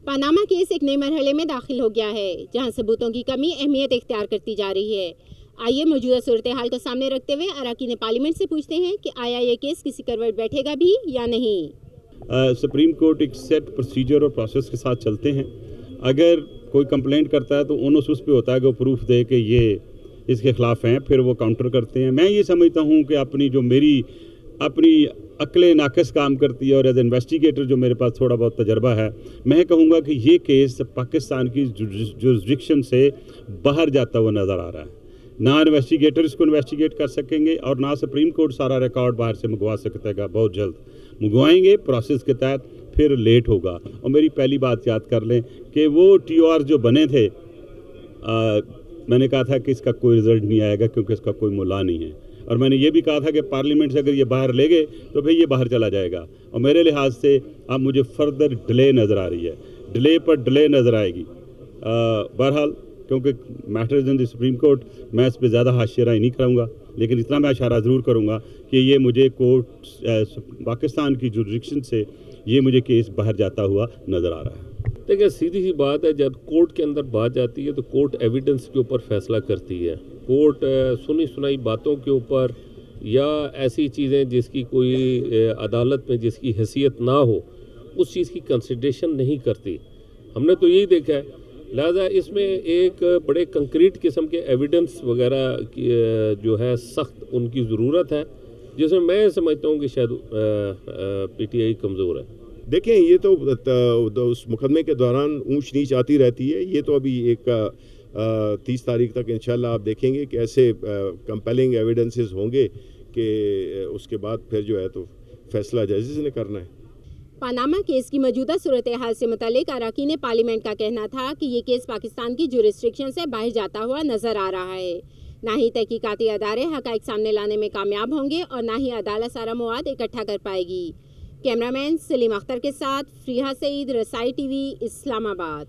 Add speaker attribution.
Speaker 1: Panama case ایک نئے مرحلے میں داخل ہو گیا ہے جہاں ثبوتوں کی کمی اہمیت اختیار کرتی جا رہی ہے۔ آئیے موجودہ صورتحال کو سامنے رکھتے ہوئے اراکین پارلیمنٹ سے پوچھتے ہیں کہ آیا یہ کیس کسی کروٹ بیٹھے گا بھی یا نہیں۔
Speaker 2: سپریم کورٹ ایک سیٹ پروسیجر اور پروسیس کے ساتھ چلتے ہیں۔ اگر کوئی کمپلینٹ کرتا ہے تو اونس اس پہ ہوتا ہے کہ وہ پروف دے کہ یہ اس کے خلاف ہیں، پھر وہ کاؤنٹر کرتے ہیں۔ میں یہ سمجھتا ہوں کہ اپنی عقل ناقص کام کرتی ہے، اور ایز انویسٹیگیٹر جو میرے پاس تھوڑا بہت تجربہ ہے، میں کہوں گا کہ یہ کیس پاکستان کی جورسڈکشن سے باہر جاتا ہوا نظر آ رہا ہے۔ نہ انویسٹیگیٹر اس کو انویسٹیگیٹ کر سکیں گے، اور نہ سپریم کورٹ سارا ریکارڈ باہر سے منگوا سکتا ہے۔ بہت جلد منگوائیں گے پروسیس کے تحت، پھر لیٹ ہوگا۔ اور میری پہلی بات یاد کر لیں کہ وہ ٹی او آر جو بنے تھے، میں نے کہا تھا کہ اس کا کوئی رزلٹ نہیں آئے گا کیونکہ اس کا کوئی ملا نہیں ہے، اور میں نے یہ بھی کہا تھا کہ پارلیمنٹ سے اگر یہ باہر لے گئے تو پھر یہ باہر چلا جائے گا۔ اور میرے لحاظ سے اب مجھے فردر ڈیلے نظر آ رہی ہے، ڈیلے پر ڈیلے نظر آئے گی۔ بہرحال کیونکہ میٹرز ان دی سپریم کورٹ، میں اس پہ زیادہ حاشیہ رائے نہیں کروں گا، لیکن اتنا میں اشارہ ضرور کروں گا کہ یہ مجھے کورٹ پاکستان کی جورسڈکشن سے یہ مجھے کیس باہر جاتا ہوا نظر آ رہا ہے۔
Speaker 3: دیکھیں، سیدھی سی بات ہے، جب کورٹ کے اندر بات جاتی ہے تو کورٹ ایویڈنس کے اوپر فیصلہ کرتی ہے۔ کورٹ سنی سنائی باتوں کے اوپر یا ایسی چیزیں جس کی کوئی عدالت میں جس کی حیثیت نہ ہو، اس چیز کی کنسیڈریشن نہیں کرتی۔ ہم نے تو یہی دیکھا ہے، لہذا اس میں ایک بڑے کنکریٹ قسم کے ایویڈنس وغیرہ جو ہے سخت ان کی ضرورت ہے، جس میں میں سمجھتا ہوں کہ شاید پی ٹی آئی کمزور ہے۔
Speaker 4: دیکھیں، یہ تو اس مقدمے کے دوران اونچ نیچ آتی رہتی ہے۔ یہ تو ابھی ایک 30 تاریخ تک انشاءاللہ آپ دیکھیں گے کہ ایسے کمپیلنگ ایویڈنسز ہوں گے کہ اس کے بعد پھر جو ہے تو فیصلہ ججز نے کرنا ہے۔
Speaker 1: پاناما کیس کی موجودہ صورتحال سے متعلق اراکین پارلیمنٹ کا کہنا تھا کہ یہ کیس پاکستان کی جورسڈکشن سے باہر جاتا ہوا نظر آ رہا ہے۔ نہ ہی تحقیقاتی ادارے حقائق سامنے لانے میں کامیاب ہوں گے اور نہ ہی عدالت سارا مواد اکٹھا کر پائے گی۔ کیمرہ مین سلیم اختر کے ساتھ فریحہ سعید، رسائی ٹی وی، اسلام آباد۔